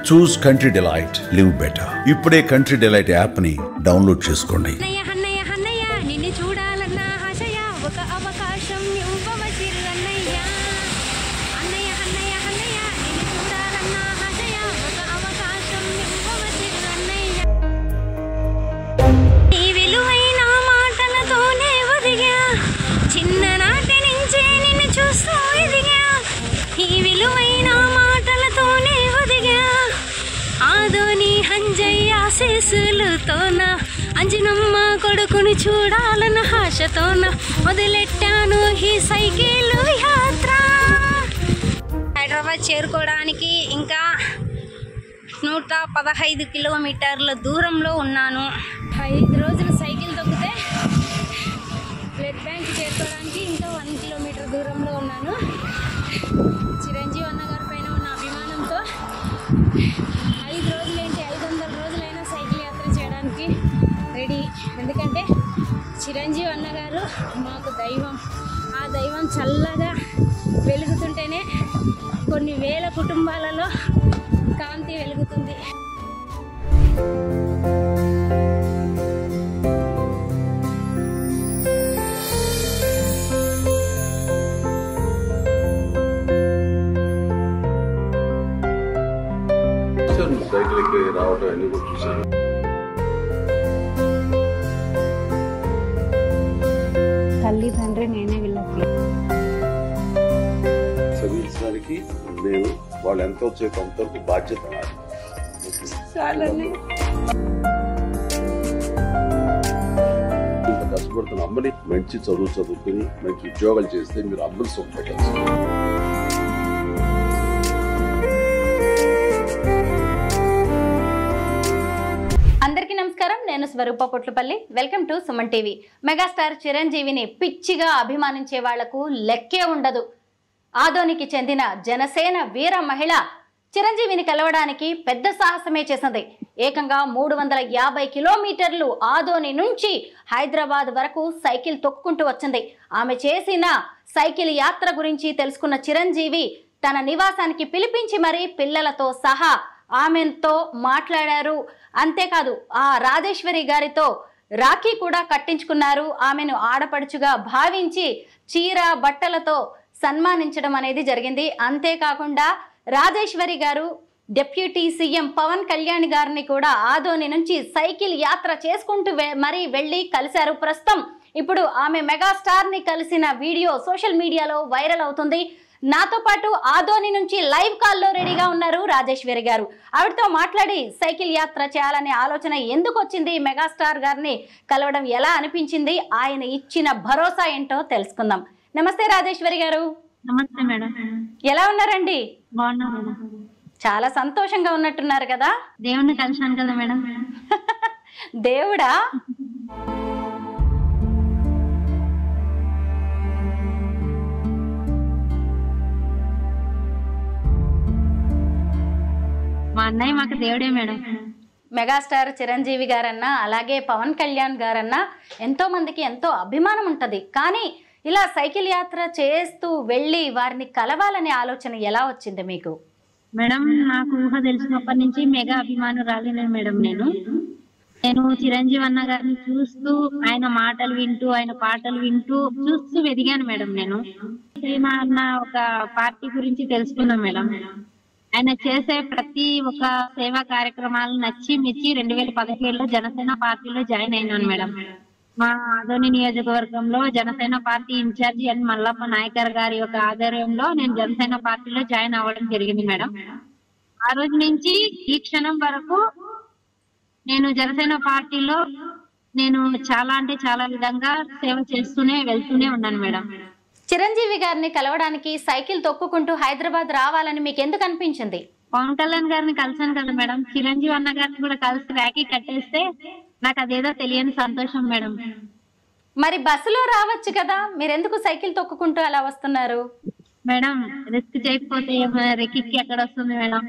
చూస్ country delight, live better. ఇప్పుడే country delight app ని download చేసుకోండి. అంజనమ్మ కొడుకుని చూడాలన్న ఆశతోన మొదలెట్టాను ఈ సైకిల్ యాత్ర. హైదరాబాద్ చేరుకోవడానికి ఇంకా 115 కిలోమీటర్ల దూరంలో ఉన్నాను. 5 రోజులు సైకిల్ తొక్కితే బ్లడ్ బ్యాంక్ చేరుకోవడానికి ఇంకా 1 కిలోమీటర్ దూరంలో ఉన్నాను. చిరంజీవి అన్న గారి పైన ఉన్న అభిమానంతో 5 రోజులేంటి 500 రోజులైనా సైకిల్ యాత్ర చేయడానికి రెడీ. ఎందుకంటే చిరంజీవి అన్నగారు మాకు దైవం. ఆ దైవం చల్లగా వెలుగుతుంటేనే కొన్ని వేల కుటుంబాలలో కాంతి వెలుగుతుంది. సైకిల్కి రావడం అన్ని కూడా చూశాను. తల్లి తండ్రి నేనే వీళ్ళకి చదివించడానికి నేను వాళ్ళు ఎంత వచ్చే కొంతవరకు బాధ్యత నాది. ఇంత కష్టపడుతున్న అమ్మని మంచి చదువుకుని మంచి ఉద్యోగాలు చేస్తే మీరు అమ్మని సొంత పెట్టాల్సి. అందరికీ నమస్కారం. నేను Swarupa Potlapalli. Welcome to Suman TV. Megastar చిరంజీవిని పిచ్చిగా అభిమానించే వాళ్లకు లెక్కే ఉండదు. ఆదోనికి చెందిన జనసేన వీర మహిళ చిరంజీవిని కలవడానికి పెద్ద సాహసమే చేసింది. ఏకంగా 350 కిలోమీటర్లు ఆదోని నుంచి హైదరాబాద్ వరకు సైకిల్ తొక్కుంటూ వచ్చింది. ఆమె చేసిన సైకిల్ యాత్ర గురించి తెలుసుకున్న చిరంజీవి తన నివాసానికి పిలిపించి మరీ పిల్లలతో సహా ఆమెతో మాట్లాడారు. అంతేకాదు ఆ రాజేశ్వరి గారితో రాఖీ కూడా కట్టించుకున్నారు. ఆమెను ఆడపడుచుగా భావించి చీర బట్టలతో సన్మానించడం అనేది జరిగింది. అంతేకాకుండా రాజేశ్వరి గారు డిప్యూటీ సీఎం పవన్ కళ్యాణ్ గారిని కూడా ఆదోని నుంచి సైకిల్ యాత్ర చేసుకుంటూ మరీ వెళ్ళి కలిశారు. ప్రస్తుతం ఇప్పుడు ఆమె మెగాస్టార్ ని కలిసిన వీడియో సోషల్ మీడియాలో వైరల్ అవుతుంది. నాతో పాటు ఆదోని నుంచి లైవ్ కాల్లో రెడీగా ఉన్నారు రాజేశ్వరి గారు. ఆవిడతో మాట్లాడి సైకిల్ యాత్ర చేయాలనే ఆలోచన ఎందుకు వచ్చింది, మెగాస్టార్ గారిని కలవడం ఎలా అనిపించింది, ఆయన ఇచ్చిన భరోసా ఏంటో తెలుసుకుందాం. నమస్తే రాజేశ్వరి గారు. నమస్తే మేడం. ఎలా ఉన్నారండి? బాగున్నా మేడం. చాలా సంతోషంగా ఉన్నట్టున్నారు కదా? దేవుణ్ణి కలిసాను కదా మేడం. దేవుడా? మా అన్నయ్య మాకు దేవుడే మేడం. మెగాస్టార్ చిరంజీవి గారన్నా అలాగే పవన్ కళ్యాణ్ గారన్నా ఎంతో మందికి ఎంతో అభిమానం ఉంటది. కానీ ఇలా సైకిల్ యాత్ర చేస్తూ వెళ్ళి వారిని కలవాలనే ఆలోచన ఎలా వచ్చింది మీకు? మేడం నాకు ఊహ తెలిసినప్పటి నుంచి మెగా అభిమానురాలినే మేడం. నేను చిరంజీవి అన్న గారిని చూస్తూ ఆయన మాటలు వింటూ ఆయన పాటలు వింటూ చూస్తూ ఎదిగాను మేడం. నేను శ్రీమా అన్న ఒక పార్టీ గురించి తెలుసుకున్నాను మేడం. ఆయన చేసే ప్రతి ఒక్క సేవా కార్యక్రమాలు నచ్చి మెచ్చి 2017లో జనసేన పార్టీలో జాయిన్ అయినాను మేడం. మా ఆదోని నియోజకవర్గంలో జనసేన పార్టీ ఇన్ఛార్జి ఎన్ మల్లప్ప నాయకర్ గారి యొక్క ఆధ్వర్యంలో నేను జనసేన పార్టీలో జాయిన్ అవ్వడం జరిగింది మేడం. ఆ రోజు నుంచి ఈ క్షణం వరకు నేను జనసేన పార్టీలో నేను చాలా అంటే చాలా విధంగా సేవ చేస్తూనే వెళ్తూనే ఉన్నాను మేడం. చిరంజీవి గారిని కలవడానికి సైకిల్ తొక్కుకుంటూ హైదరాబాద్ రావాలని మీకు ఎందుకు అనిపించింది? పవన్ కళ్యాణ్ గారిని కలిసాను కదా మేడం. చిరంజీవి అన్న గారిని కూడా కలిసి రాఖీ కట్టేస్తే నాకు అదేదో తెలియని సంతోషం మేడం. మరి బస్సులో రావచ్చు కదా, మీరెందుకు సైకిల్ తొక్కుకుంటూ అలా వస్తున్నారు? మేడం రిస్క్ చేయకపోతే రెక్కి ఎక్కడ వస్తుంది మేడం?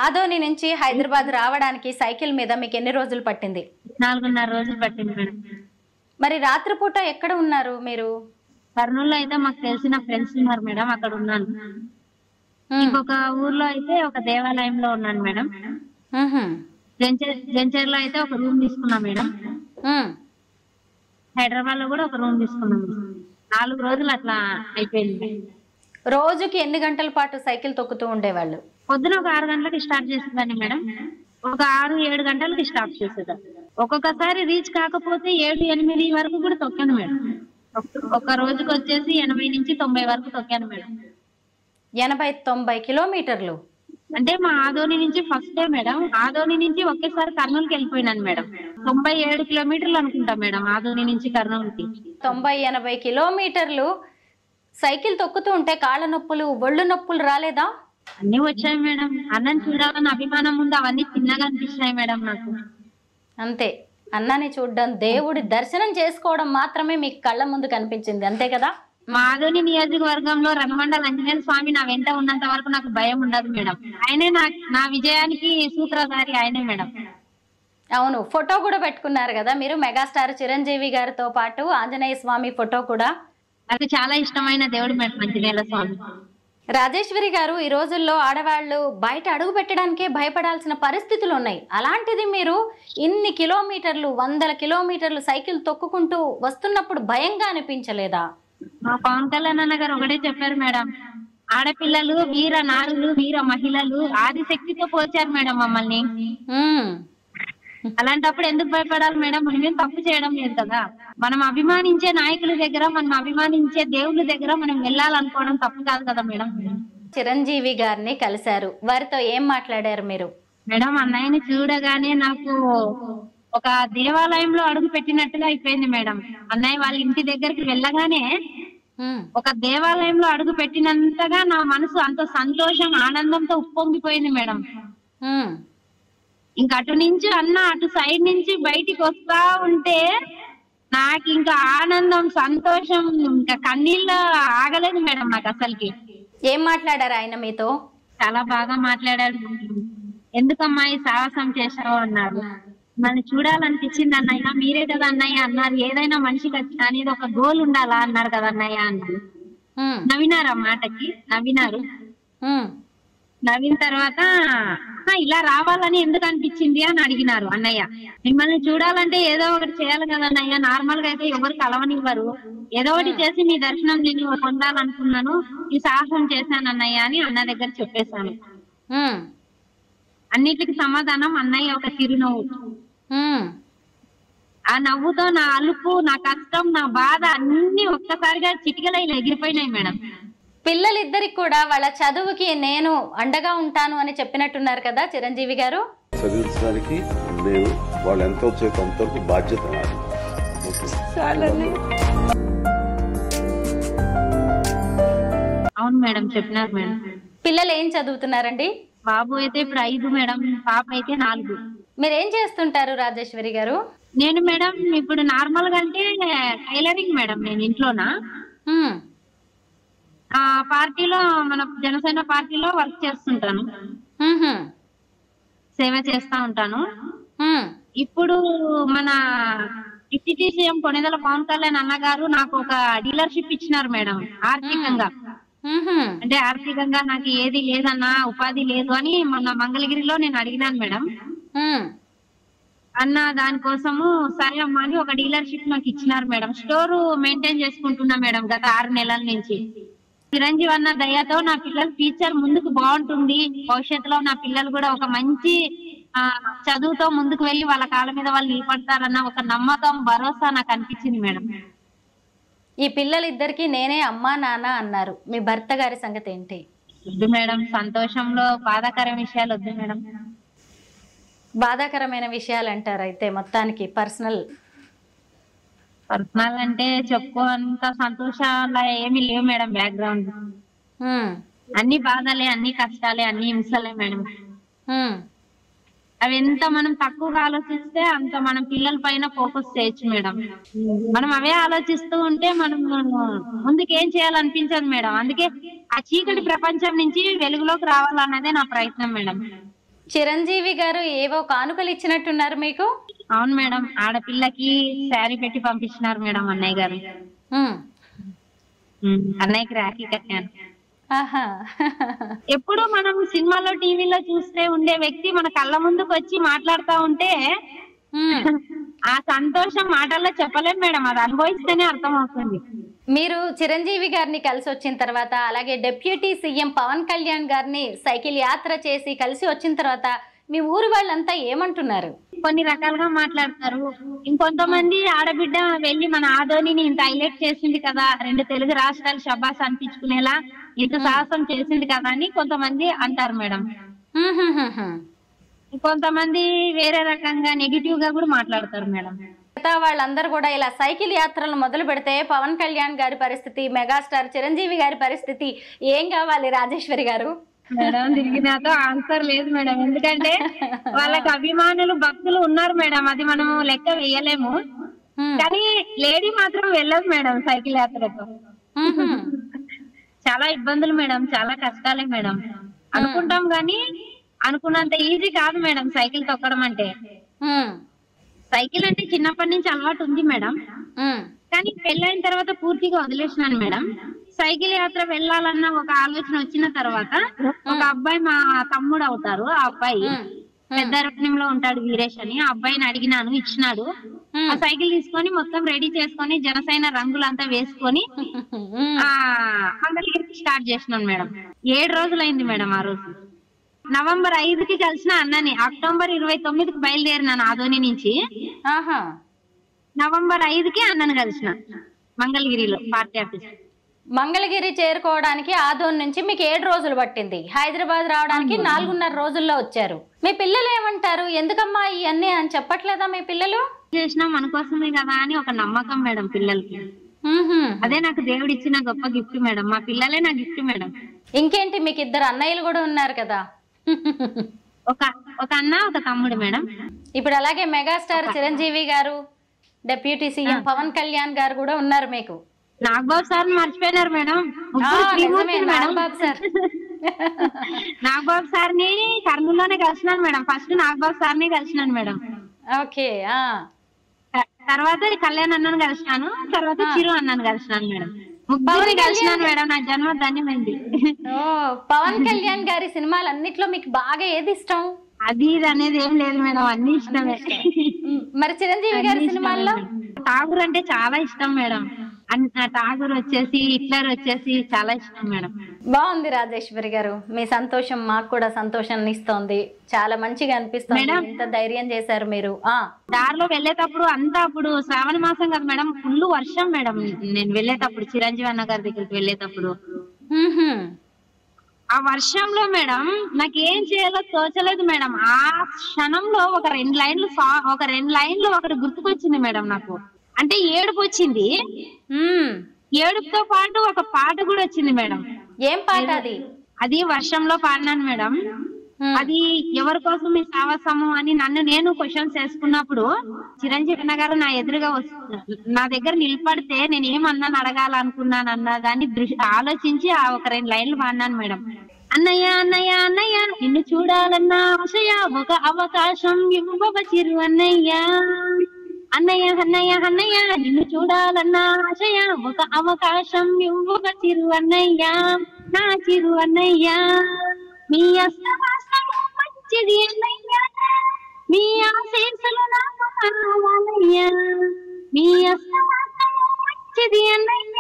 ఆదోని నుంచి హైదరాబాద్ రావడానికి సైకిల్ మీద మీకు ఎన్ని రోజులు పట్టింది? 4.5 రోజులు పట్టింది మేడం. మరి రాత్రిపూట ఎక్కడ ఉన్నారు మీరు? కర్నూలులో అయితే మాకు తెలిసిన ఫ్రెండ్స్ ఉన్నారు మేడం, అక్కడ ఉన్నాను. ఇంకొక ఊర్లో అయితే ఒక దేవాలయంలో ఉన్నాను మేడం. జంచర్లో అయితే ఒక రూమ్ తీసుకున్నా మేడం. హైదరాబాద్ లో కూడా ఒక రూమ్ తీసుకున్నాం. 4 రోజులు అట్లా అయిపోయింది. రోజుకి ఎన్ని గంటల పాటు సైకిల్ తొక్కుతూ ఉండేవాళ్ళు? పొద్దున ఒక 6 గంటలకి స్టార్ట్ చేసేదాన్ని మేడం. ఒక 6-7 గంటలకి స్టాప్ చేసేదాన్ని. ఒక్కొక్కసారి రీచ్ కాకపోతే 7-8 వరకు కూడా తొక్కాను మేడం. ఒక రోజుకి వచ్చేసి 80 నుంచి 90 వరకు తొక్కాను మేడం. 80-90 కిలోమీటర్లు అంటే మా ఆదోని నుంచి ఫస్ట్ డే మేడం. ఆదోని నుంచి ఒకేసారి కర్నూలుకి వెళ్ళిపోయినాను మేడం. 97 కిలోమీటర్లు అనుకుంటా మేడం ఆదోని నుంచి కర్నూలుకి. 90-80 కిలోమీటర్లు సైకిల్ తొక్కుతూ ఉంటే కాళ్ళ నొప్పులు, ఒళ్ళు నొప్పులు రాలేదా? అన్ని వచ్చాయి మేడం. అన్నం చూడాలని అభిమానం ఉంది, అవన్నీ చిన్నగా అనిపిస్తున్నాయి మేడం నాకు. అంతే, అన్నాన్ని చూడడం, దేవుడి దర్శనం చేసుకోవడం మాత్రమే మీకు కళ్ళ ముందు కనిపించింది, అంతే కదా? మా ఆదోని నియోజకవర్గంలో రణమండల ఆంజనేయ స్వామి నా వెంట ఉన్నంత వరకు నాకు భయం ఉండదు మేడం. ఆయనే నా విజయానికి సూత్రధారి, ఆయనే మేడం. అవును, ఫోటో కూడా పెట్టుకున్నారు కదా మీరు మెగాస్టార్ చిరంజీవి గారితో పాటు, ఆంజనేయ స్వామి ఫోటో కూడా. నాకు చాలా ఇష్టమైన దేవుడు మేడం ఆంజనేయ స్వామి. రాజేశ్వరి గారు, ఈ రోజుల్లో ఆడవాళ్ళు బయట అడుగు పెట్టడానికే భయపడాల్సిన పరిస్థితులు ఉన్నాయి. అలాంటిది మీరు ఇన్ని కిలోమీటర్లు, 100 కిలోమీటర్లు సైకిల్ తొక్కుకుంటూ వస్తున్నప్పుడు భయంగా అనిపించలేదా? మా పవన్ కళ్యాణ్ అన్న గారు ఒకటే చెప్పారు మేడం, ఆడపిల్లలు వీర నారులు, వీర మహిళలు, ఆదిశక్తితో పోల్చారు మేడం మమ్మల్ని. అలాంటప్పుడు ఎందుకు భయపడాలి మేడం? మనమేం తప్పు చేయడం లేదు కదా. మనం అభిమానించే నాయకుల దగ్గర, మనం అభిమానించే దేవుళ్ళ దగ్గర మనం వెళ్ళాలనుకోవడం తప్పు కాదు కదా మేడం. చిరంజీవి గారిని కలిశారు, వారితో ఏం మాట్లాడారు మీరు? మేడం, అన్నయ్యని చూడగానే నాకు ఒక దేవాలయంలో అడుగు పెట్టినట్టుగా అయిపోయింది మేడం. అన్నయ్య వాళ్ళ ఇంటి దగ్గరికి వెళ్ళగానే ఒక దేవాలయంలో అడుగు పెట్టినంతగా నా మనసు అంత సంతోషం, ఆనందంతో ఉప్పొంగిపోయింది మేడం. ఇంకా అటు నుంచి అటు సైడ్ నుంచి బయటికి వస్తా ఉంటే నాకు ఇంకా ఆనందం, సంతోషం, ఇంకా కన్నీళ్ళు ఆగలేదు మేడం నాకు అసలుకి. ఏం మాట్లాడారు ఆయన మీతో? చాలా బాగా మాట్లాడాడు. ఎందుకమ్మా ఈ సాహసం చేశావు అన్నారు. నన్ను చూడాలనిపించింది అన్నయ్య, మీరే కదా అన్నయ్య అన్నారు, ఏదైనా మనిషికి అనేది ఒక గోల్ ఉండాలా అన్నారు కదా అన్నయ్య అన్నారు. నవ్వినారు ఆ మాటకి, నవ్వినారు. నవ్విన తర్వాత ఇలా రావాలని ఎందుకు అనిపించింది అని అడిగినారు అన్నయ్య. మిమ్మల్ని చూడాలంటే ఏదో ఒకటి చేయాలి కదా అన్నయ్య, నార్మల్ గా అయితే ఎవరు కలవనివ్వరు, ఏదో ఒకటి చేసి మీ దర్శనం నేను పొందాలనుకున్నాను, ఈ సాహసం చేశాను అన్నయ్య అని అన్న దగ్గర చెప్పేశాను. అన్నిటికి సమాధానం అన్నయ్య ఒక చిరునవ్వు. ఆ నవ్వుతో నా అలుపు, నా కష్టం, నా బాధ అన్ని ఒక్కసారిగా చిటికలో ఇలా ఎగిరిపోయినాయి మేడం. పిల్లలిద్దరికి కూడా వాళ్ళ చదువుకి నేను అండగా ఉంటాను అని చెప్పినట్టున్నారు కదా చిరంజీవి గారు? చదివించడానికి నేను వాళ్ళు ఎంత వచ్చేది అంతవరకు బాధ్యత నాది. అవును మేడం, చెప్పినారు మేడం. పిల్లలు ఏం చదువుతున్నారండి? బాబు అయితే ఇప్పుడు 5 మేడం, పాప అయితే 4. మీరేం చేస్తుంటారు రాజేశ్వరి గారు? నేను మేడం ఇప్పుడు నార్మల్ గా అంటే టైలరింగ్ మేడం. నేను ఇంట్లోనా పార్టీలో, మన జనసేన పార్టీలో వర్క్ చేస్తుంటాను, సేవ చేస్తా ఉంటాను. ఇప్పుడు మన డిప్యూటీ సీఎం కొణిదెల పవన్ కళ్యాణ్ అన్నగారు నాకు ఒక డీలర్షిప్ ఇచ్చినారు మేడం. ఆర్థికంగా అంటే ఆర్థికంగా నాకు ఏది లేదన్నా, ఉపాధి లేదు అని మొన్న మంగళగిరిలో నేను అడిగినాను మేడం. అన్న దానికోసము సరే అమ్మా అని ఒక డీలర్షిప్ నాకు ఇచ్చినారు మేడం. స్టోర్ మెయింటైన్ చేసుకుంటున్నా మేడం గత 6 నెలల నుంచి. చిరంజీవి అన్న దయతో నా పిల్లల ఫ్యూచర్ ముందుకు బాగుంటుంది, భవిష్యత్తులో నా పిల్లలు కూడా ఒక మంచి చదువుతో ముందుకు వెళ్ళి వాళ్ళ కాళ్ళ మీద వాళ్ళు నిలబడతారన్న ఒక నమ్మకం, భరోసా నాకు అనిపించింది మేడం. ఈ పిల్లలిద్దరికి నేనే అమ్మా నాన్న అన్నారు, మీ భర్త గారి సంగతి ఏంటి? వద్దు మేడం, సంతోషంలో బాధాకరమైన విషయాలు వద్దు మేడం. బాధాకరమైన విషయాలు అంటారు అయితే మొత్తానికి? పర్సనల్ అంటే చెప్పుకోంత సంతోషాలు ఏమి లేవు మేడం. బ్యాక్గ్రౌండ్ అన్ని బాధలే, అన్ని కష్టాలే, అన్ని హింసలే మేడం. అవి ఎంత మనం తక్కువగా ఆలోచిస్తే అంత మనం పిల్లల పైన ఫోకస్ చేయొచ్చు మేడం. మనం అవే ఆలోచిస్తూ ఉంటే మనం ముందుకేం చేయాలనిపించదు మేడం. అందుకే ఆ చీకటి ప్రపంచం నుంచి వెలుగులోకి రావాలన్నదే నా ప్రయత్నం మేడం. చిరంజీవి గారు ఏవో కానుకలు ఇచ్చినట్టున్నారు మీకు? అవును మేడం, ఆడపిల్లకి శారీ పెట్టి పంపించినారు మేడం అన్నయ్య గారు. అన్నయ్యకి రాఖీ కట్టాను. ఎప్పుడు మనం సినిమాలో టీవీలో చూస్తే ఉండే వ్యక్తి మన కళ్ళ ముందుకు వచ్చి మాట్లాడుతూ ఉంటే ఆ సంతోషం మాటల్లో చెప్పలేం మేడం, అది అనుభవిస్తేనే అర్థం అవుతుంది. మీరు చిరంజీవి గారిని కలిసి వచ్చిన తర్వాత, అలాగే డిప్యూటీ సీఎం పవన్ కళ్యాణ్ గారిని సైకిల్ యాత్ర చేసి కలిసి వచ్చిన తర్వాత మీ ఊరు వాళ్ళంతా ఏమంటున్నారు? కొన్ని రకాలుగా మాట్లాడతారు. ఇంకొంతమంది ఆడబిడ్డ వెళ్ళి మన ఆదోనిని ఇంత హైలైట్ చేసింది కదా, 2 తెలుగు రాష్ట్రాలు శబాస్ అనిపించుకునేలా ఇంత సాహసం చేసింది కదా అని కొంతమంది అంటారు మేడం. కొంతమంది వేరే రకంగా నెగిటివ్ గా కూడా మాట్లాడతారు మేడం. వాళ్ళందరూ కూడా ఇలా సైకిల్ యాత్రలు మొదలు పెడితే పవన్ కళ్యాణ్ గారి పరిస్థితి, మెగాస్టార్ చిరంజీవి గారి పరిస్థితి ఏం కావాలి రాజేశ్వరి గారు? మేడం దీనికి నాతో ఆన్సర్ లేదు మేడం, ఎందుకంటే వాళ్ళకి అభిమానులు భక్తులు ఉన్నారు మేడం, అది మనం లెక్క వేయలేము. కానీ లేడీ మాత్రం వెళ్ళదు మేడం సైకిల్ యాత్రకు. చాలా ఇబ్బందులు మేడం, చాలా కష్టాలే మేడం. అనుకుంటాం గానీ అనుకున్నంత ఈజీ కాదు మేడం సైకిల్ తొక్కడం అంటే. సైకిల్ అంటే చిన్నప్పటి నుంచి అలవాటు ఉంది మేడం, కానీ పెళ్ళైన తర్వాత పూర్తిగా వదిలేసినాను మేడం. సైకిల్ యాత్ర వెళ్ళాలన్న ఒక ఆలోచన వచ్చిన తర్వాత ఒక అబ్బాయి మా తమ్ముడు అవుతారు, ఆ అబ్బాయి పెద్దరత్నంలో ఉంటాడు వీరేష్ అని, ఆ అబ్బాయిని అడిగినాను, ఇచ్చినాడు. ఆ సైకిల్ తీసుకొని మొత్తం రెడీ చేసుకొని జనసేన రంగులంతా వేసుకొని ఆ మంగళగిరికి స్టార్ట్ చేసినాను మేడం. 7 రోజులైంది మేడం. ఆ రోజు నవంబర్ 5కి కలిసిన అన్నని, అక్టోబర్ 29కి బయలుదేరినాను ఆదోని నుంచి. నవంబర్ 5కి అన్నను కలిసిన మంగళగిరిలో పార్టీ ఆఫీస్. మంగళగిరి చేరుకోవడానికి ఆదోని నుంచి మీకు 7 రోజులు పట్టింది, హైదరాబాద్ రావడానికి 4.5 రోజుల్లో వచ్చారు. మీ పిల్లలు ఏమంటారు? ఎందుకమ్మా ఇవన్నీ అని చెప్పట్లేదా మీ పిల్లలు? చేసినా మన కోసమే కదా అని ఒక నమ్మకం మేడం పిల్లలకి. అదే నాకు దేవుడు ఇచ్చిన గొప్ప గిఫ్ట్ మేడం, మా పిల్లలే నా గిఫ్ట్ మేడం. ఇంకేంటి, మీకు 2 అన్నయ్యలు కూడా ఉన్నారు కదా? ఒక అన్న ఒక తమ్ముడు మేడం. ఇప్పుడు అలాగే మెగాస్టార్ చిరంజీవి గారు, డిప్యూటీ సీఎం పవన్ కళ్యాణ్ గారు కూడా ఉన్నారు మీకు. నాగబాబు సార్ మర్చిపోయినారు మేడం. నాగబాబు సార్ ని కర్నూలులోనే కలిసినాను మేడం. ఫస్ట్ నాగబాబు సార్ ని కలిసినాను మేడం. ఓకే. తర్వాత కళ్యాణ్ అన్నను కలిసినాను, తర్వాత చిరు అన్నను కలిసినాను మేడం. ముగ్గురిని కలిసినాను మేడం. నా జన్మ ధన్యమైంది. పవన్ కళ్యాణ్ గారి సినిమాలు అన్నిట్లో మీకు బాగా ఏది ఇష్టం? అది ఇది అనేది ఏం లేదు మేడం, అన్ని ఇష్టమే. మరి చిరంజీవి గారి సినిమాల్లో ఠాగూర్ అంటే చాలా ఇష్టం మేడం. ఠాగూర్ వచ్చేసి, హిట్లర్ వచ్చేసి చాలా ఇష్టం మేడం. బాగుంది రాజేశ్వరి గారు, మీ సంతోషం మాకు కూడా సంతోషాన్ని ఇస్తోంది. చాలా మంచిగా అనిపిస్తుంది, ఎంత ధైర్యం చేశారు మీరు. దారిలో వెళ్ళేటప్పుడు అంతా అప్పుడు శ్రావణ మాసం కదా మేడం, ఫుల్ వర్షం మేడం. నేను వెళ్ళేటప్పుడు చిరంజీవి అన్న గారి దగ్గరికి వెళ్ళేటప్పుడు ఆ వర్షంలో మేడం నాకు ఏం చేయాలో తోచలేదు మేడం. ఆ క్షణంలో ఒక 2 లైన్లు ఒకటి గుర్తుకొచ్చింది మేడం నాకు. అంటే ఏడుపు వచ్చింది, ఏడుపుతో పాటు ఒక పాట కూడా వచ్చింది మేడం. ఏం పాట అది? అది వర్షంలో పాడినాను మేడం. అది ఎవరి కోసం ఈ సాహసము అని నన్ను నేను క్వశ్చన్స్ వేసుకున్నప్పుడు చిరంజీవి అన్న గారు నా ఎదురుగా నా దగ్గర నిలబడితే నేను ఏమన్నాను అడగాలనుకున్నాను అన్న దాన్ని ఆలోచించి ఆ ఒక 2 లైన్లు పాడినాను మేడం. అన్నయ్య అన్నయ్య అన్నయ్య నిన్ను చూడాలన్న ఆశయ ఒక అవకాశం ఇవ్వవ చిరు అన్నయ్య. అన్నయ్య అన్నయ్య అన్నయ్య నిన్ను చూడాలన్న ఆశయ ఒక అవకాశం ఇవ్వవ చిరు అన్నయ్య, నా చిరు అన్నయ్య. మీ అస్తమాసము మంచిది అన్నయ్య, మీ ఆశీస్సులు నాకు కావాలయ్యా. మీ అస్తమాసము మంచిది అన్నయ్య,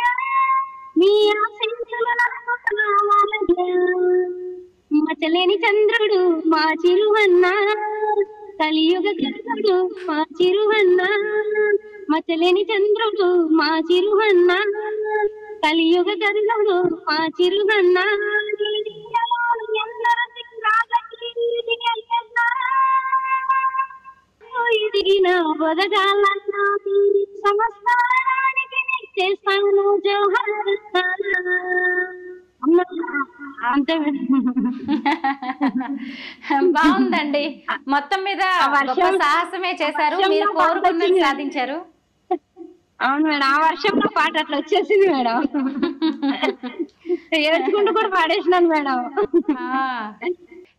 మీ ఆశీస్సులు నాకు కావాలయ్యా. మచ్చలేని చంద్రుడు మా చిరువన్న, కలియుగ కృష్ణుడు మా చిరువన్న. మచ్చలేని చంద్రుడు మా చిరువన్న, కలియుగ కరుణుడు మా చిరువన్న. ఎదిగిన బొదగాలన్నా సమస్తానికి చేస్తాను జోహార్. అంతే బాగుందండి. మొత్తం మీద సాహసమే చేశారు, మీరు కోరుకున్నది సాధించారు. అవును మేడం, ఆ వర్షంలో పాట అట్లా వచ్చేసింది మేడం. ఏడ్చుకుంటూ కూడా పాడేసినాను మేడం.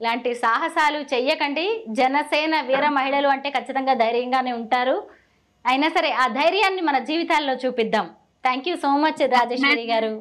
ఇలాంటి సాహసాలు చెయ్యకండి. జనసేన వీర మహిళలు అంటే ఖచ్చితంగా ధైర్యంగానే ఉంటారు. అయినా సరే ఆ ధైర్యాన్ని మన జీవితాల్లో చూపిద్దాం. Thank you so much Rajeshwari గారు.